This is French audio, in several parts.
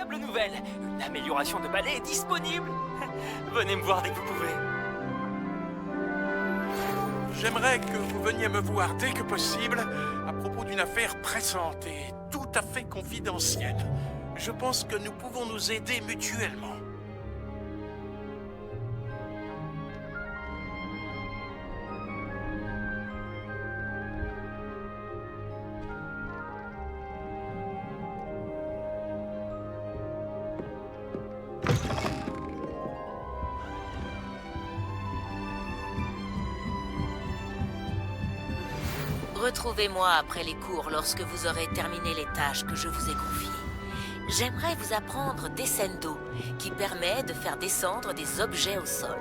incroyable nouvelle! Une amélioration de balai est disponible! Venez me voir dès que vous pouvez. J'aimerais que vous veniez me voir dès que possible à propos d'une affaire pressante et tout à fait confidentielle. Je pense que nous pouvons nous aider mutuellement. Retrouvez-moi après les cours lorsque vous aurez terminé les tâches que je vous ai confiées. J'aimerais vous apprendre Descendo, qui permet de faire descendre des objets au sol.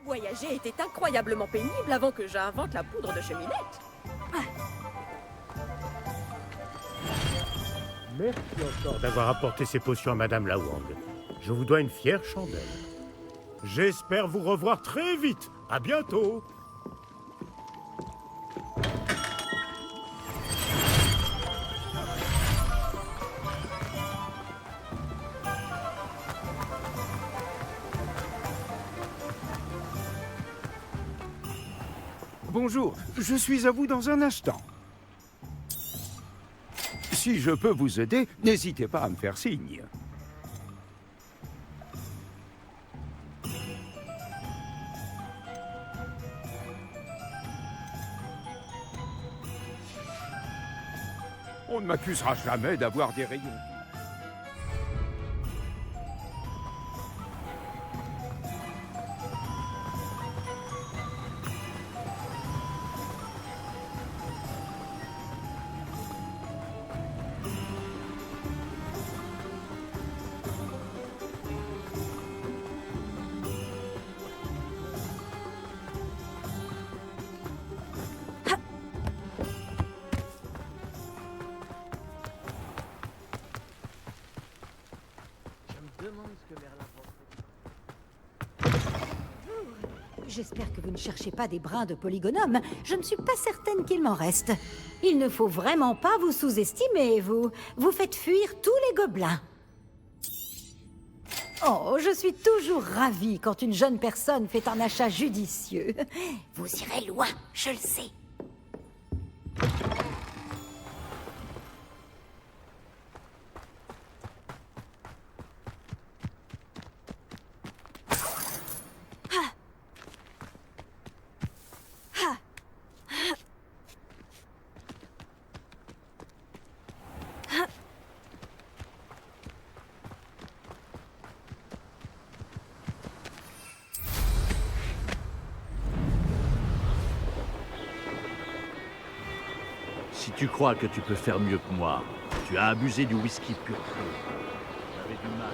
Voyager était incroyablement pénible avant que j'invente la poudre de cheminette. Merci encore d'avoir apporté ces potions à Madame Lawang. Je vous dois une fière chandelle. J'espère vous revoir très vite. À bientôt. Bonjour, je suis à vous dans un instant. Si je peux vous aider, n'hésitez pas à me faire signe. On ne m'accusera jamais d'avoir des rayons. J'espère que vous ne cherchez pas des brins de polygonome. Je ne suis pas certaine qu'il m'en reste. Il ne faut vraiment pas vous sous-estimer, vous. Vous faites fuir tous les gobelins. Oh, je suis toujours ravie quand une jeune personne fait un achat judicieux. Vous irez loin, je le sais. Si tu crois que tu peux faire mieux que moi, tu as abusé du whisky pur cru. J'avais du mal.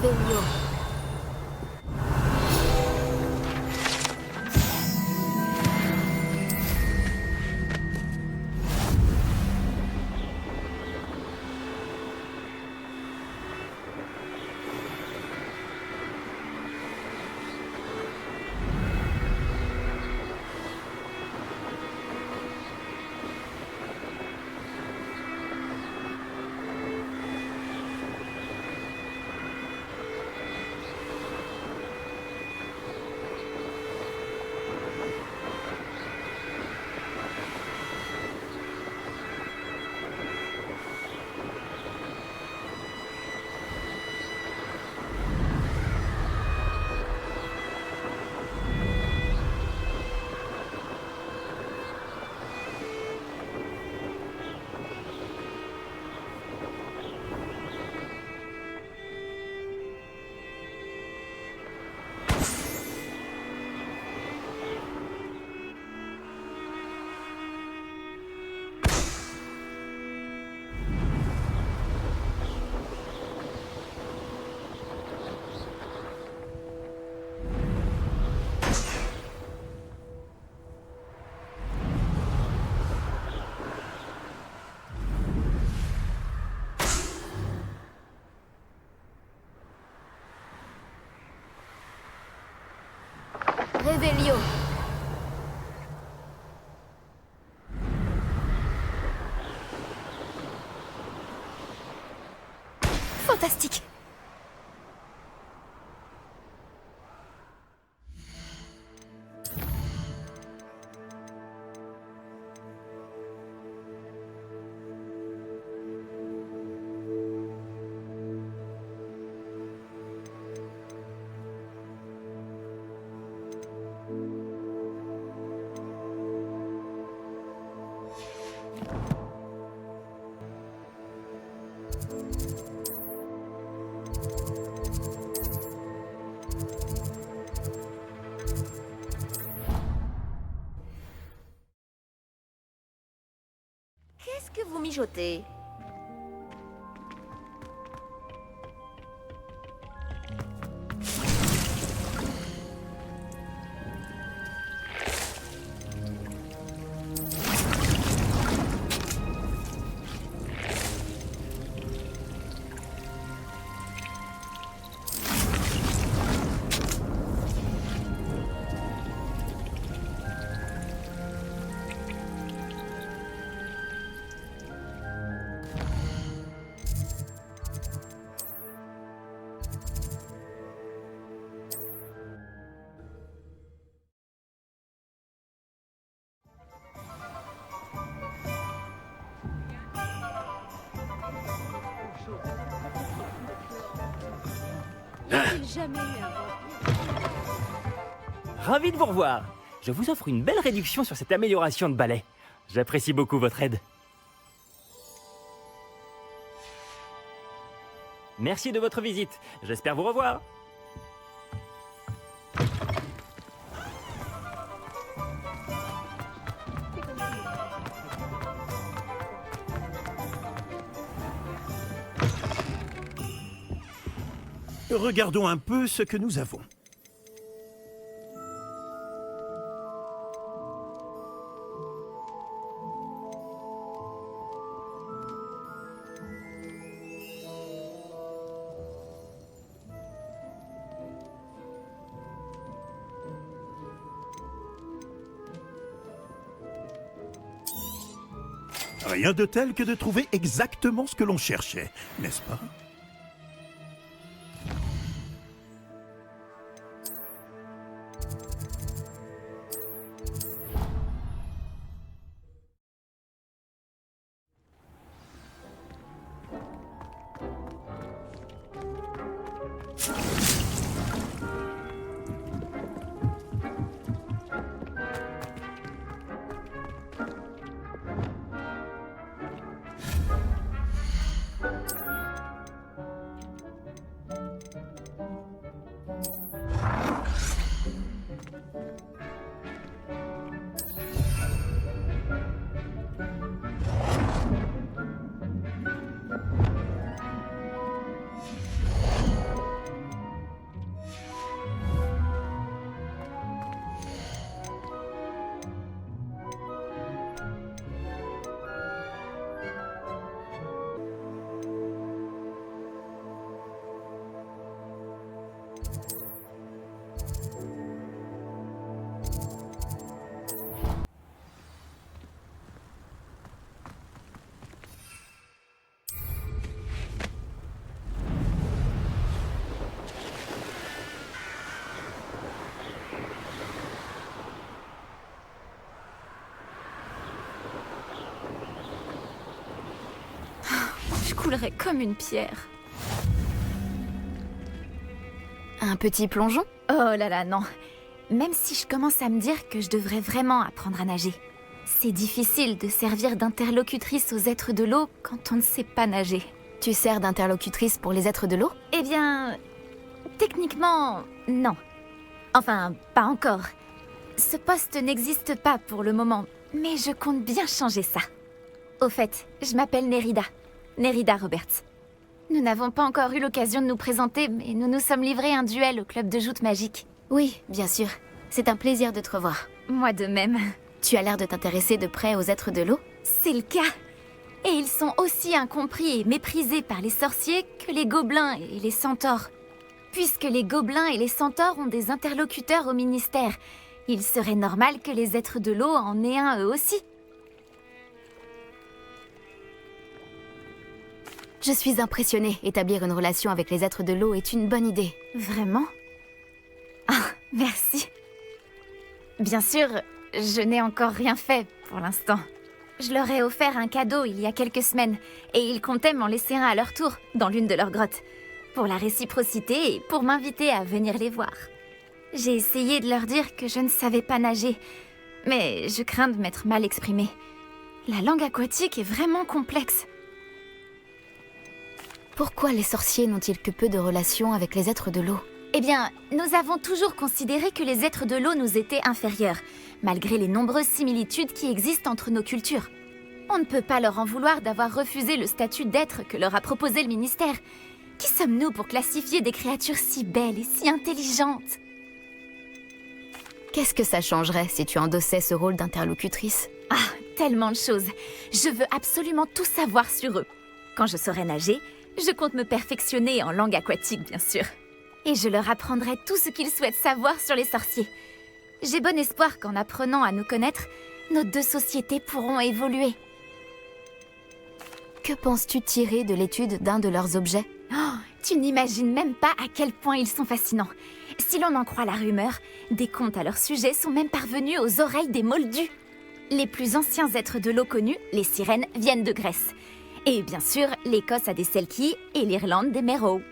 Réveillon. Réveillon. Fantastique. Qu'est-ce que vous mijotez? Ravi de vous revoir. Je vous offre une belle réduction sur cette amélioration de balai. J'apprécie beaucoup votre aide. Merci de votre visite. J'espère vous revoir. Regardons un peu ce que nous avons. Rien de tel que de trouver exactement ce que l'on cherchait, n'est-ce pas? coulerais comme une pierre. Un petit plongeon? Oh là là, non. Même si je commence à me dire que je devrais vraiment apprendre à nager. C'est difficile de servir d'interlocutrice aux êtres de l'eau quand on ne sait pas nager. Tu sers d'interlocutrice pour les êtres de l'eau? Eh bien, techniquement, non. Enfin, pas encore. Ce poste n'existe pas pour le moment, mais je compte bien changer ça. Au fait, je m'appelle Nérida. Nérida Roberts. Nous n'avons pas encore eu l'occasion de nous présenter, mais nous nous sommes livrés un duel au club de joute magique. Oui, bien sûr. C'est un plaisir de te revoir. Moi de même. Tu as l'air de t'intéresser de près aux êtres de l'eau? C'est le cas. Et ils sont aussi incompris et méprisés par les sorciers que les gobelins et les centaures. Puisque les gobelins et les centaures ont des interlocuteurs au ministère, il serait normal que les êtres de l'eau en aient un eux aussi. Je suis impressionnée. Établir une relation avec les êtres de l'eau est une bonne idée. Vraiment? Ah, merci. Bien sûr, je n'ai encore rien fait pour l'instant. Je leur ai offert un cadeau il y a quelques semaines, et ils comptaient m'en laisser un à leur tour, dans l'une de leurs grottes, pour la réciprocité et pour m'inviter à venir les voir. J'ai essayé de leur dire que je ne savais pas nager, mais je crains de m'être mal exprimée. La langue aquatique est vraiment complexe. Pourquoi les sorciers n'ont-ils que peu de relations avec les êtres de l'eau? Eh bien, nous avons toujours considéré que les êtres de l'eau nous étaient inférieurs, malgré les nombreuses similitudes qui existent entre nos cultures. On ne peut pas leur en vouloir d'avoir refusé le statut d'être que leur a proposé le ministère. Qui sommes-nous pour classifier des créatures si belles et si intelligentes? Qu'est-ce que ça changerait si tu endossais ce rôle d'interlocutrice? Ah, tellement de choses. Je veux absolument tout savoir sur eux. Quand je saurai nager, je compte me perfectionner en langue aquatique, bien sûr. Et je leur apprendrai tout ce qu'ils souhaitent savoir sur les sorciers. J'ai bon espoir qu'en apprenant à nous connaître, nos deux sociétés pourront évoluer. Que penses-tu tirer de l'étude d'un de leurs objets? Oh, tu n'imagines même pas à quel point ils sont fascinants. Si l'on en croit la rumeur, des contes à leur sujet sont même parvenus aux oreilles des Moldus. Les plus anciens êtres de l'eau connus, les sirènes, viennent de Grèce. Et bien sûr, l'Écosse a des Selkies et l'Irlande des Merrows.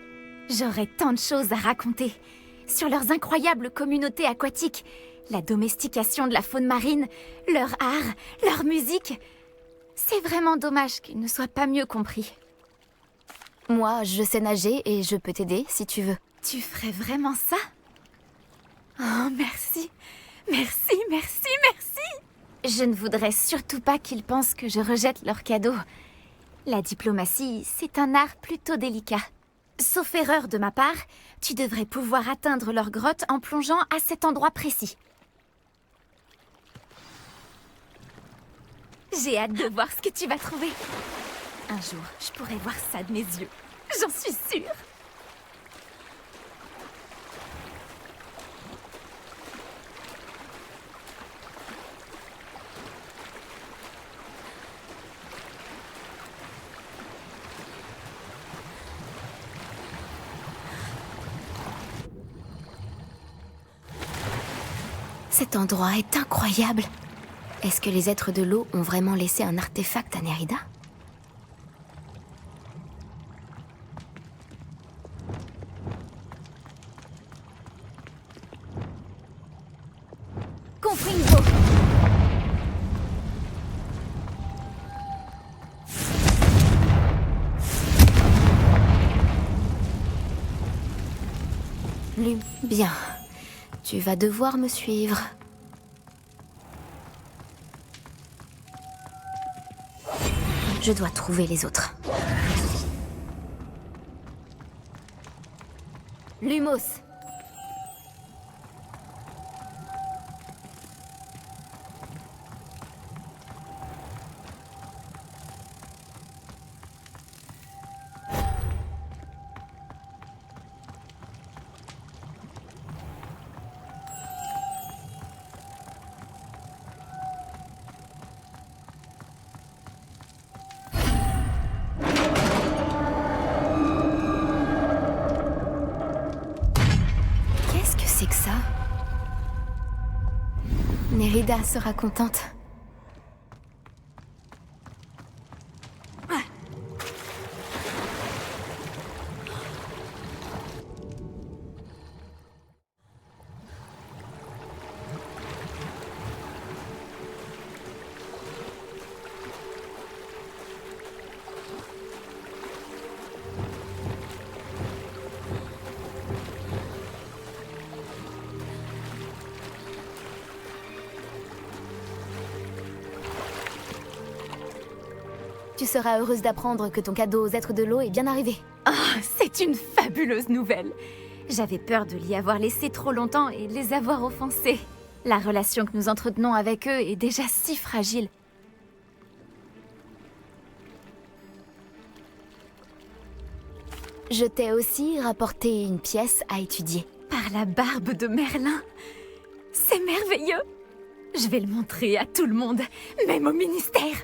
J'aurais tant de choses à raconter. Sur leurs incroyables communautés aquatiques, la domestication de la faune marine, leur art, leur musique. C'est vraiment dommage qu'ils ne soient pas mieux compris. Moi, je sais nager et je peux t'aider si tu veux. Tu ferais vraiment ça? Oh, merci. Merci, merci, merci. Je ne voudrais surtout pas qu'ils pensent que je rejette leurs cadeaux. La diplomatie, c'est un art plutôt délicat. Sauf erreur de ma part, tu devrais pouvoir atteindre leur grotte en plongeant à cet endroit précis. J'ai hâte de voir ce que tu vas trouver. Un jour, je pourrai voir ça de mes yeux. J'en suis sûre. Cet endroit est incroyable. Est-ce que les êtres de l'eau ont vraiment laissé un artefact à Nérida? Confringo. Bien. Tu vas devoir me suivre. Je dois trouver les autres. Lumos. C'est que ça? Nérida sera contente. Tu seras heureuse d'apprendre que ton cadeau aux êtres de l'eau est bien arrivé. Oh, c'est une fabuleuse nouvelle. J'avais peur de l'y avoir laissé trop longtemps et de les avoir offensés. La relation que nous entretenons avec eux est déjà si fragile. Je t'ai aussi rapporté une pièce à étudier. Par la barbe de Merlin. C'est merveilleux. Je vais le montrer à tout le monde, même au ministère.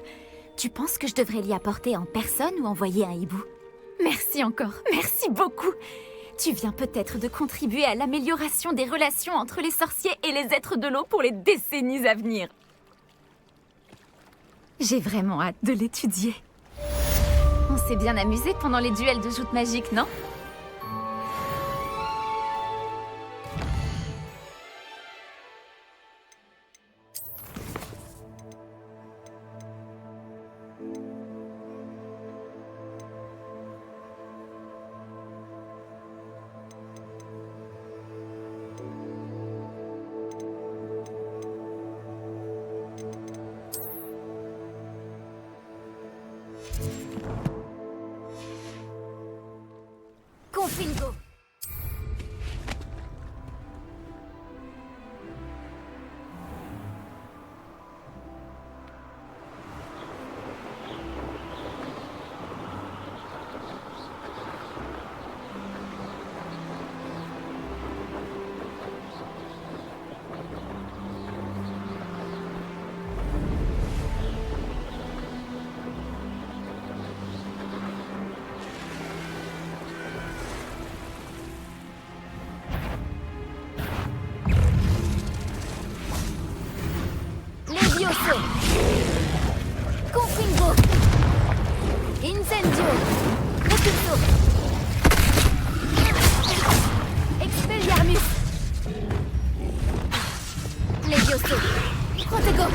Tu penses que je devrais l'y apporter en personne ou envoyer un hibou? Merci encore, merci beaucoup. Tu viens peut-être de contribuer à l'amélioration des relations entre les sorciers et les êtres de l'eau pour les décennies à venir. J'ai vraiment hâte de l'étudier. On s'est bien amusé pendant les duels de joutes magiques, non? Confringo. Levioso. Confringo. Incendio. Repulso. Expelliarmus. Levioso. Protego.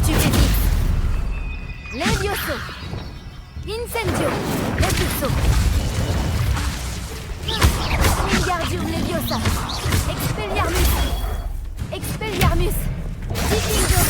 Stupéfie. Levioso. Incendio. Repulso. Wingardium Leviosa. Expelliarmus. Expelliarmus. Vikingo.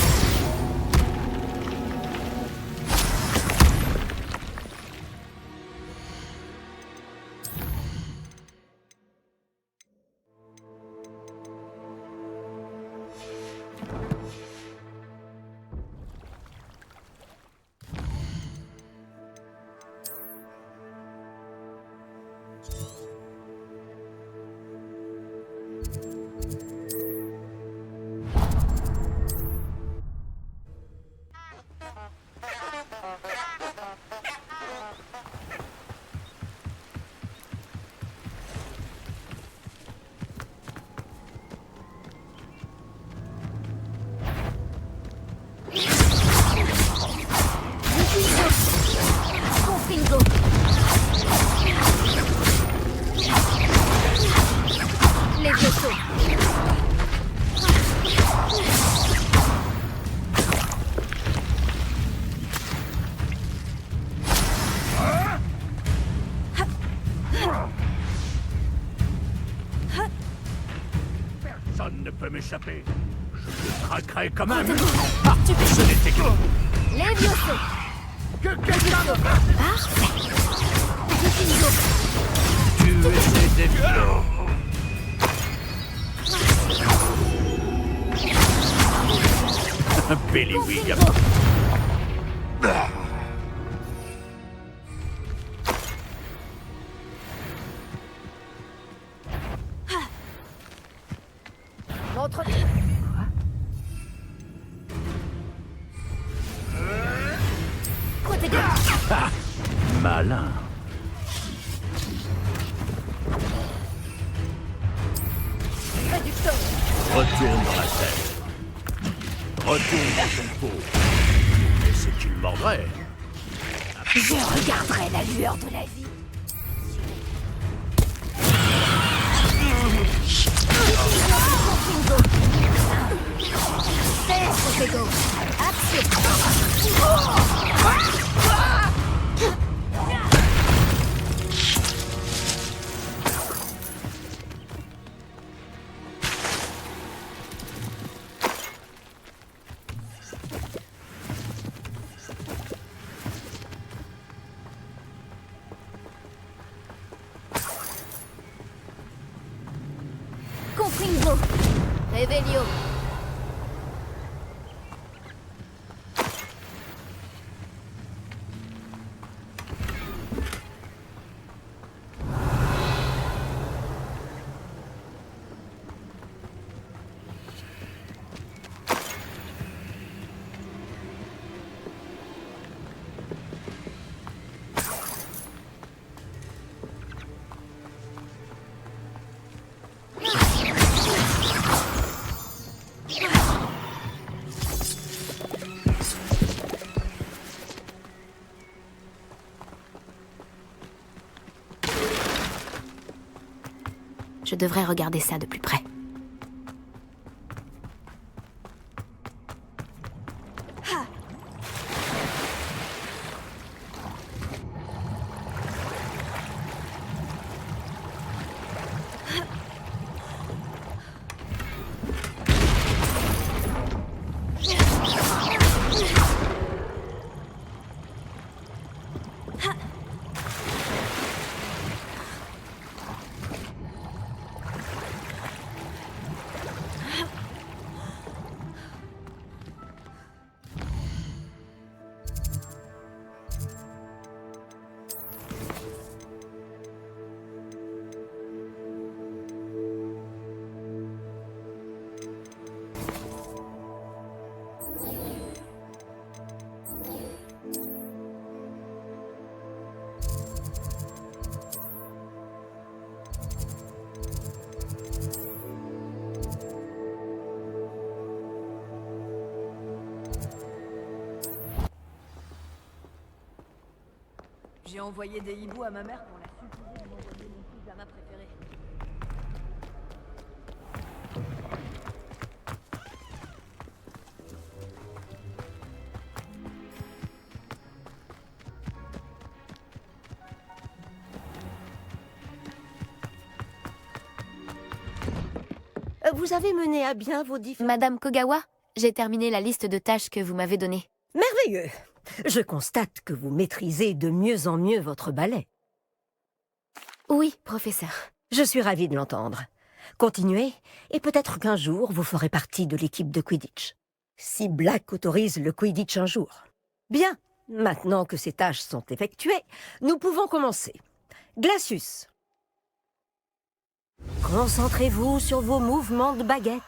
Confringo. Levioso. Personne ne peut m'échapper. Je te traquerai quand même. Tu peux. Ce n'était que... Levioso. Que quelqu'un me... Parfait. Vikingo. Tu es déviant. Billy Williams. Montre. Protego. Malin. Réducteur. Retourne dans la tête. Retourne dans ton pot. Et si tu le mordrais... Je regarderai la lueur de la vie. Confringo. Protego. Action. Revelio. Je devrais regarder ça de plus près. J'ai envoyé des hiboux à ma mère pour la supplier de m'envoyer mon pyjama préféré. Vous avez mené à bien vos différents... Madame Kogawa, j'ai terminé la liste de tâches que vous m'avez donnée. Merveilleux. Je constate que vous maîtrisez de mieux en mieux votre ballet. Oui, professeur. Je suis ravie de l'entendre. Continuez, et peut-être qu'un jour, vous ferez partie de l'équipe de Quidditch. Si Black autorise le Quidditch un jour. Bien, maintenant que ces tâches sont effectuées, nous pouvons commencer. Glacius. Concentrez-vous sur vos mouvements de baguette.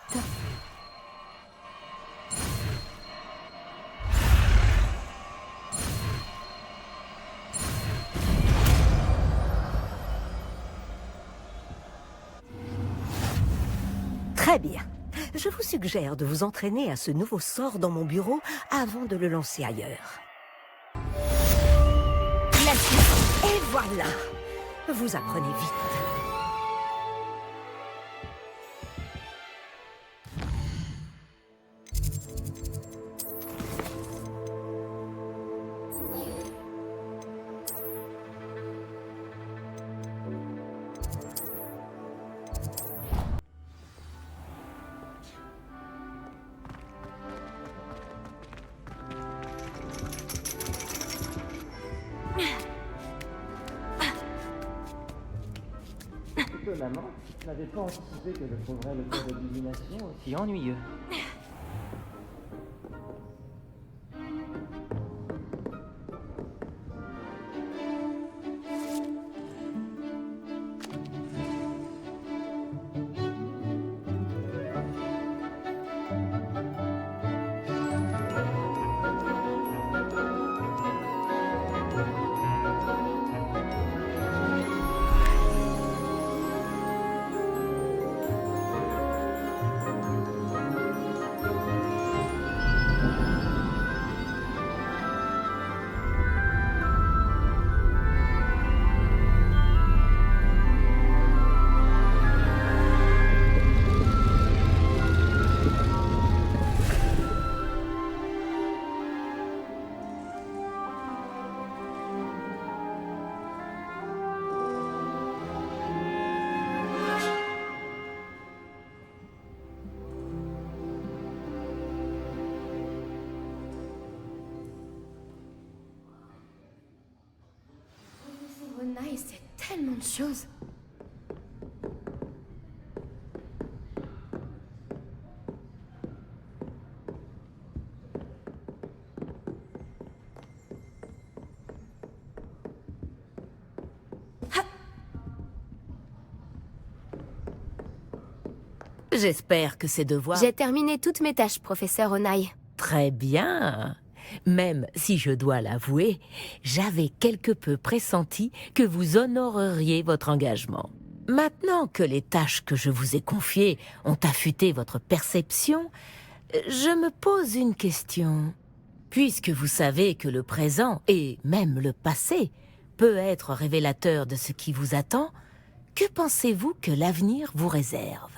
Très bien. Je vous suggère de vous entraîner à ce nouveau sort dans mon bureau avant de le lancer ailleurs. Et voilà. Vous apprenez vite. Maman, je n'avais pas anticipé que je trouverais le cours de divination aussi ennuyeux. C'est tellement de choses. J'espère que ces devoirs... J'ai terminé toutes mes tâches, professeur Onai. Très bien. Même si je dois l'avouer, j'avais quelque peu pressenti que vous honoreriez votre engagement. Maintenant que les tâches que je vous ai confiées ont affûté votre perception, je me pose une question. Puisque vous savez que le présent, et même le passé, peut être révélateur de ce qui vous attend, que pensez-vous que l'avenir vous réserve ?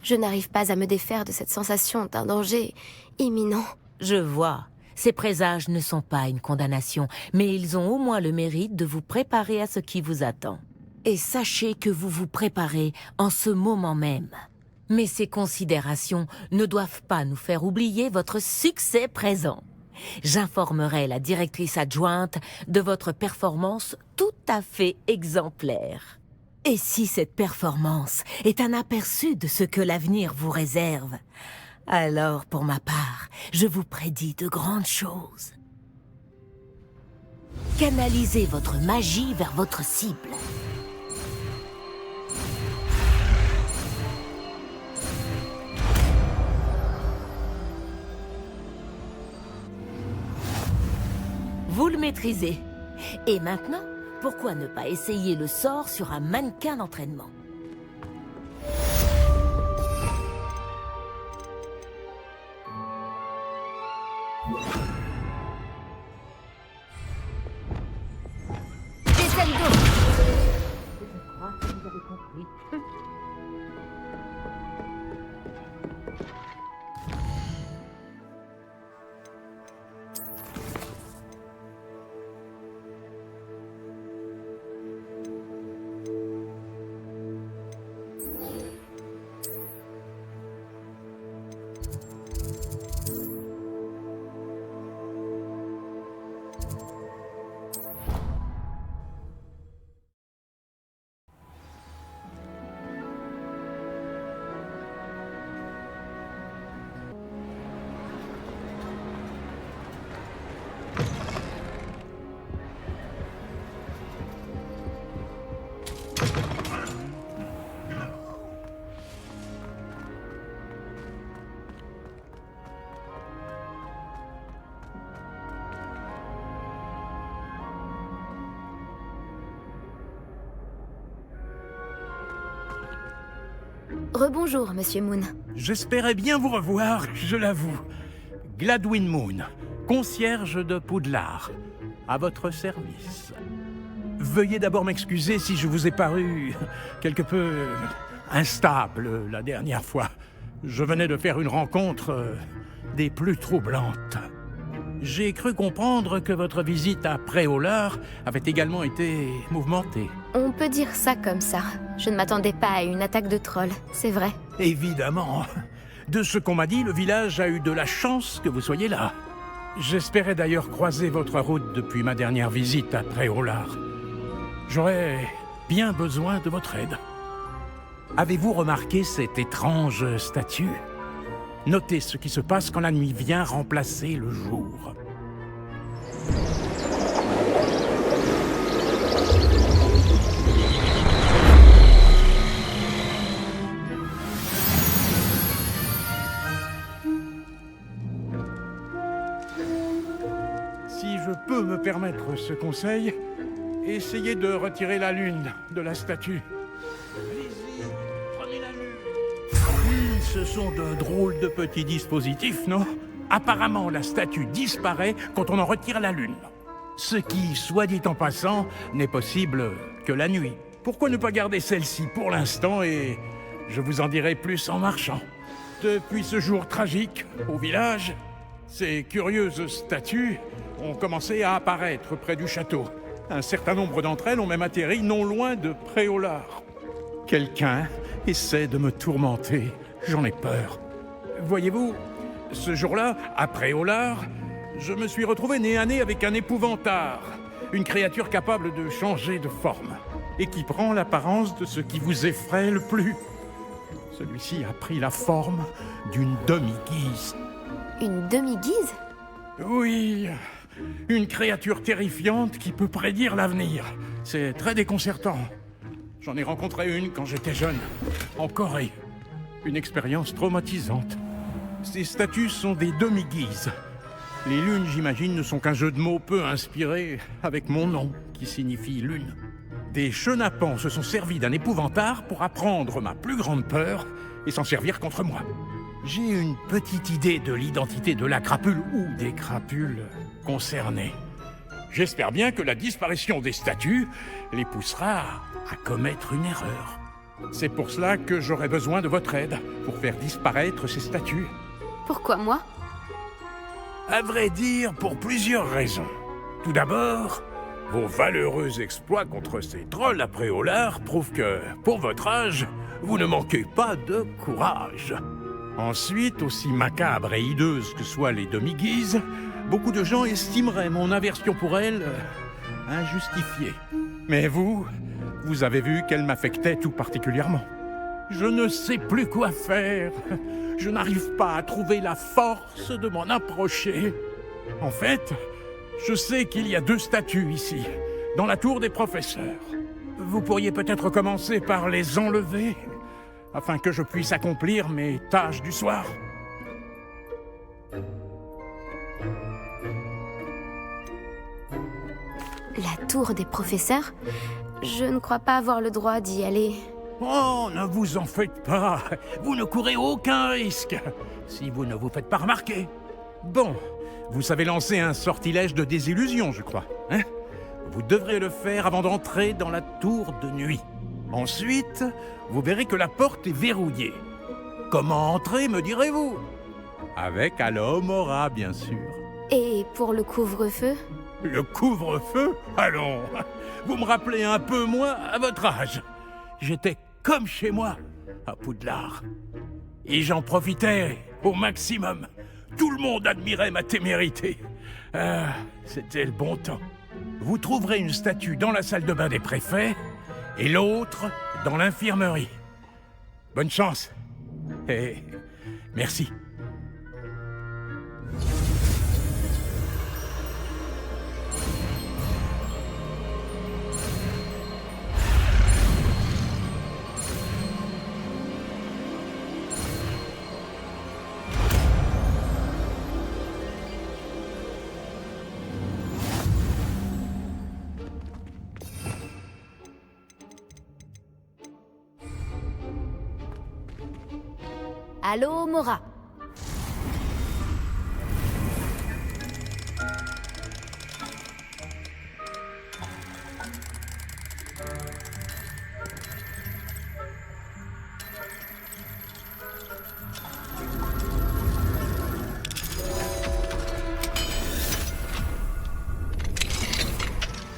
Je n'arrive pas à me défaire de cette sensation d'un danger imminent. Je vois. Ces présages ne sont pas une condamnation, mais ils ont au moins le mérite de vous préparer à ce qui vous attend. Et sachez que vous vous préparez en ce moment même. Mais ces considérations ne doivent pas nous faire oublier votre succès présent. J'informerai la directrice adjointe de votre performance tout à fait exemplaire. Et si cette performance est un aperçu de ce que l'avenir vous réserve, alors pour ma part, je vous prédis de grandes choses. Canalisez votre magie vers votre cible. Vous le maîtrisez. Et maintenant, pourquoi ne pas essayer le sort sur un mannequin d'entraînement ? Descendo ! Je crois que vous avez compris. Rebonjour, Monsieur Moon. J'espérais bien vous revoir, je l'avoue. Gladwin Moon, concierge de Poudlard, à votre service. Veuillez d'abord m'excuser si je vous ai paru quelque peu instable la dernière fois. Je venais de faire une rencontre des plus troublantes. J'ai cru comprendre que votre visite à Préolard avait également été mouvementée. On peut dire ça comme ça. Je ne m'attendais pas à une attaque de trolls, c'est vrai. Évidemment. De ce qu'on m'a dit, le village a eu de la chance que vous soyez là. J'espérais d'ailleurs croiser votre route depuis ma dernière visite à Préolard. J'aurais bien besoin de votre aide. Avez-vous remarqué cette étrange statue ? Notez ce qui se passe quand la nuit vient remplacer le jour. Si je peux me permettre ce conseil, essayez de retirer la lune de la statue. Allez-y, prenez la lune. Ce sont de drôles de petits dispositifs, non ? Apparemment, la statue disparaît quand on en retire la lune. Ce qui, soit dit en passant, n'est possible que la nuit. Pourquoi ne pas garder celle-ci pour l'instant et je vous en dirai plus en marchant. Depuis ce jour tragique, au village, ces curieuses statues ont commencé à apparaître près du château. Un certain nombre d'entre elles ont même atterri non loin de Préolard. Quelqu'un essaie de me tourmenter. J'en ai peur. Voyez-vous, ce jour-là, à Préolard, je me suis retrouvé nez à nez avec un épouvantard. Une créature capable de changer de forme et qui prend l'apparence de ce qui vous effraie le plus. Celui-ci a pris la forme d'une demi-guise. Une demi-guise ? Oui, Une créature terrifiante qui peut prédire l'avenir. C'est très déconcertant. J'en ai rencontré une quand j'étais jeune, en Corée. Une expérience traumatisante. Ces statues sont des demi-guises. Les lunes, j'imagine, ne sont qu'un jeu de mots peu inspiré avec mon nom, qui signifie lune. Des chenapans se sont servis d'un épouvantail pour apprendre ma plus grande peur et s'en servir contre moi. J'ai une petite idée de l'identité de la crapule ou des crapules concernées. J'espère bien que la disparition des statues les poussera à commettre une erreur. C'est pour cela que j'aurai besoin de votre aide pour faire disparaître ces statues. Pourquoi moi? À vrai dire, pour plusieurs raisons. Tout d'abord, vos valeureux exploits contre ces trolls à Préolard prouvent que, pour votre âge, vous ne manquez pas de courage. Ensuite, aussi macabre et hideuse que soient les demi-guises, beaucoup de gens estimeraient mon aversion pour elles injustifiée. Mais vous avez vu qu'elle m'affectait tout particulièrement. Je ne sais plus quoi faire. Je n'arrive pas à trouver la force de m'en approcher. En fait, je sais qu'il y a 2 statues ici, dans la tour des professeurs. Vous pourriez peut-être commencer par les enlever, afin que je puisse accomplir mes tâches du soir. La tour des professeurs? Je ne crois pas avoir le droit d'y aller. Oh, ne vous en faites pas. Vous ne courez aucun risque, si vous ne vous faites pas remarquer. Bon, vous savez lancer un sortilège de désillusion, je crois, hein? Vous devrez le faire avant d'entrer dans la tour de nuit. Ensuite, vous verrez que la porte est verrouillée. Comment entrer, me direz-vous? Avec Alomora, bien sûr. Et pour le couvre-feu? Le couvre-feu? Allons, vous me rappelez un peu moi à votre âge. J'étais comme chez moi, à Poudlard. Et j'en profitais au maximum. Tout le monde admirait ma témérité. Ah, c'était le bon temps. Vous trouverez une statue dans la salle de bain des préfets et l'autre dans l'infirmerie. Bonne chance. Et merci. Allô, Mora.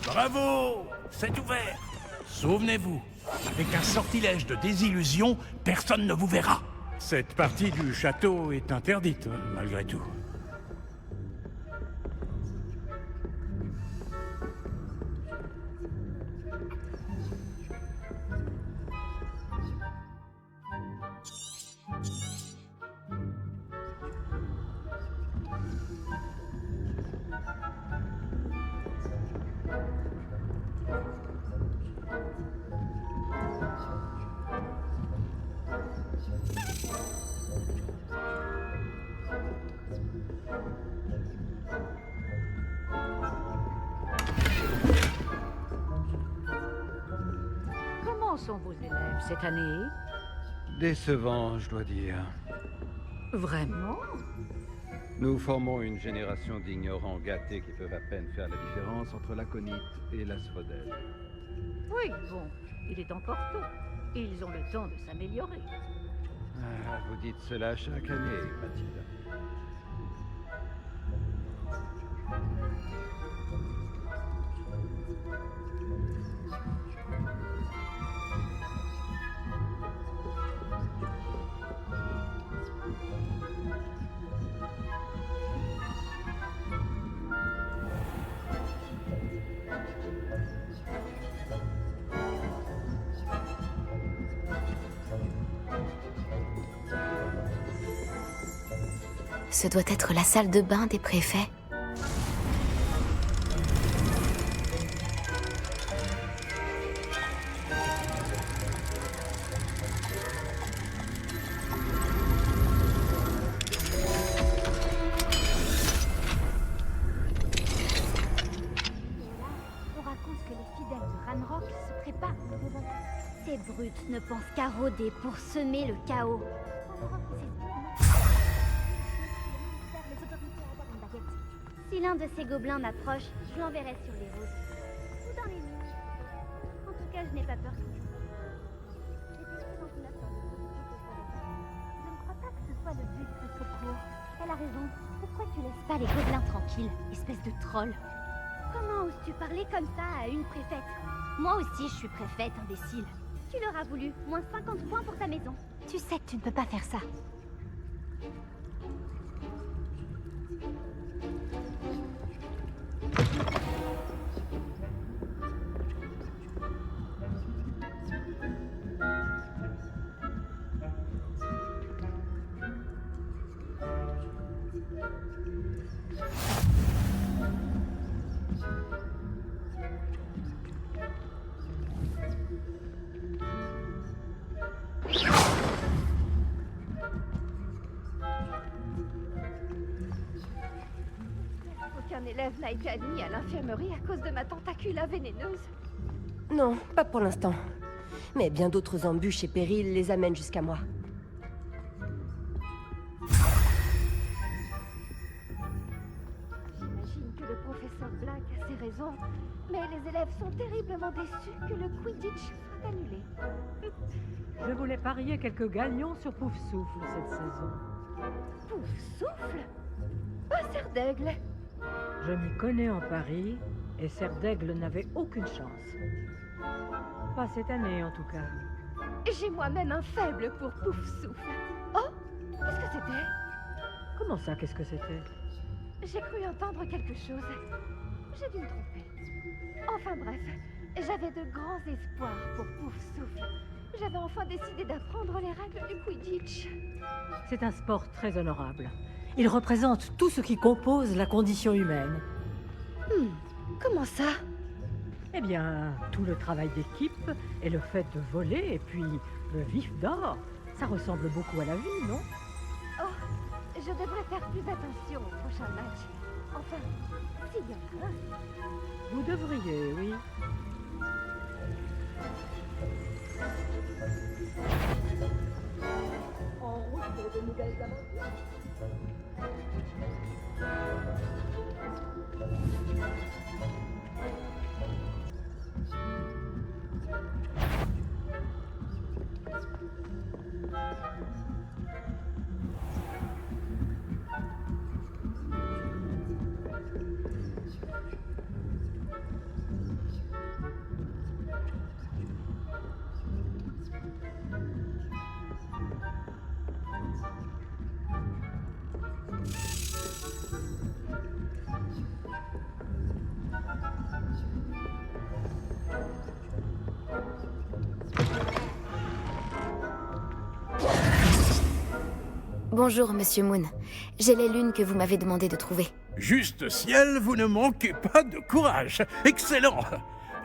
Bravo! C'est ouvert! Souvenez-vous, avec un sortilège de désillusion, personne ne vous verra. Cette partie du château est interdite, malgré tout. Comment sont vos élèves cette année? Décevant, je dois dire. Vraiment? Nous formons une génération d'ignorants gâtés qui peuvent à peine faire la différence entre l'aconite et l'asphodèle. Oui, bon, il est encore tôt. Ils ont le temps de s'améliorer. Ah, vous dites cela chaque année, Mathilde. Ce doit être la salle de bain des préfets. Ces brutes ne pensent qu'à rôder pour semer le chaos. Si l'un de ces gobelins m'approche, je l'enverrai sur les routes. Ou dans les nuits. En tout cas, je n'ai pas peur. Je ne crois pas que ce soit le but de ce cours. Elle a raison. Pourquoi tu laisses pas les gobelins tranquilles, espèce de troll? Comment oses-tu parler comme ça à une préfète? Moi aussi, je suis préfète, imbécile. Tu l'auras voulu. Moins 50 points pour ta maison. Tu sais que tu ne peux pas faire ça. Aucun élève n'a été admis à l'infirmerie à cause de ma tentacula vénéneuse. Non, pas pour l'instant. Mais bien d'autres embûches et périls les amènent jusqu'à moi. J'imagine que le professeur Black a ses raisons, mais les élèves sont terriblement déçus que le Quidditch soit annulé. Je voulais parier quelques gagnons sur Poufsouffle cette saison. Poufsouffle? Pas Serre d'Aigle. Je m'y connais en Paris, et Serre d'Aigle n'avait aucune chance. Pas cette année, en tout cas. J'ai moi-même un faible pour Poufsouffle. Oh, qu'est-ce que c'était? Comment ça, qu'est-ce que c'était? J'ai cru entendre quelque chose. J'ai dû me tromper. Enfin bref, j'avais de grands espoirs pour Poufsouffle. J'avais enfin décidé d'apprendre les règles du Quidditch. C'est un sport très honorable. Il représente tout ce qui compose la condition humaine. Comment ça? Eh bien, tout le travail d'équipe et le fait de voler et puis le vif d'or, ça ressemble beaucoup à la vie, non? Oh, je devrais faire plus attention au prochain match. Enfin, s'il y en a un. Vous devriez, oui. En route pour de nouvelles aventures. Bonjour, Monsieur Moon. J'ai les lunes que vous m'avez demandé de trouver. Juste ciel, vous ne manquez pas de courage. Excellent.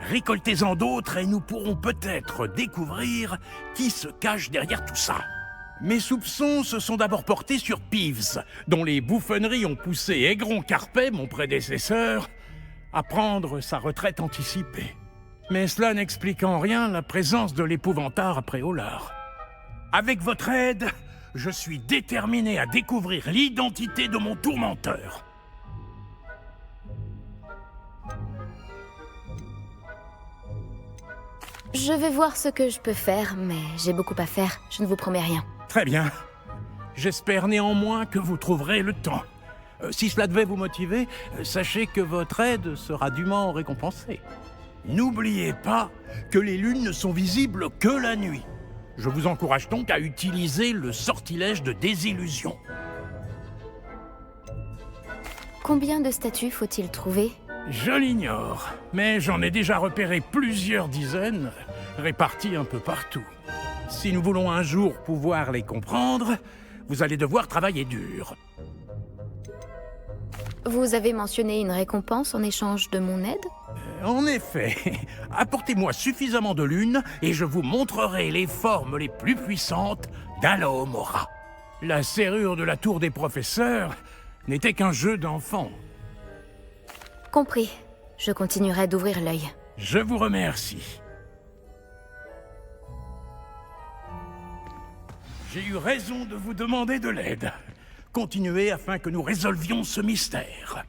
Récoltez-en d'autres et nous pourrons peut-être découvrir qui se cache derrière tout ça. Mes soupçons se sont d'abord portés sur Peeves, dont les bouffonneries ont poussé Aigron Carpet, mon prédécesseur, à prendre sa retraite anticipée. Mais cela n'explique en rien la présence de l'épouvantard après Hollard. Avec votre aide, je suis déterminé à découvrir l'identité de mon tourmenteur. Je vais voir ce que je peux faire, mais j'ai beaucoup à faire. Je ne vous promets rien. Très bien. J'espère néanmoins que vous trouverez le temps. Si cela devait vous motiver, sachez que votre aide sera dûment récompensée. N'oubliez pas que les lunes ne sont visibles que la nuit. Je vous encourage donc à utiliser le sortilège de désillusion. Combien de statues faut-il trouver? Je l'ignore, mais j'en ai déjà repéré plusieurs dizaines, réparties un peu partout. Si nous voulons un jour pouvoir les comprendre, vous allez devoir travailler dur. Vous avez mentionné une récompense en échange de mon aide? En effet, apportez-moi suffisamment de lunes et je vous montrerai les formes les plus puissantes d'Alohomora. La serrure de la tour des professeurs n'était qu'un jeu d'enfant. Compris. Je continuerai d'ouvrir l'œil. Je vous remercie. J'ai eu raison de vous demander de l'aide. Continuez afin que nous résolvions ce mystère.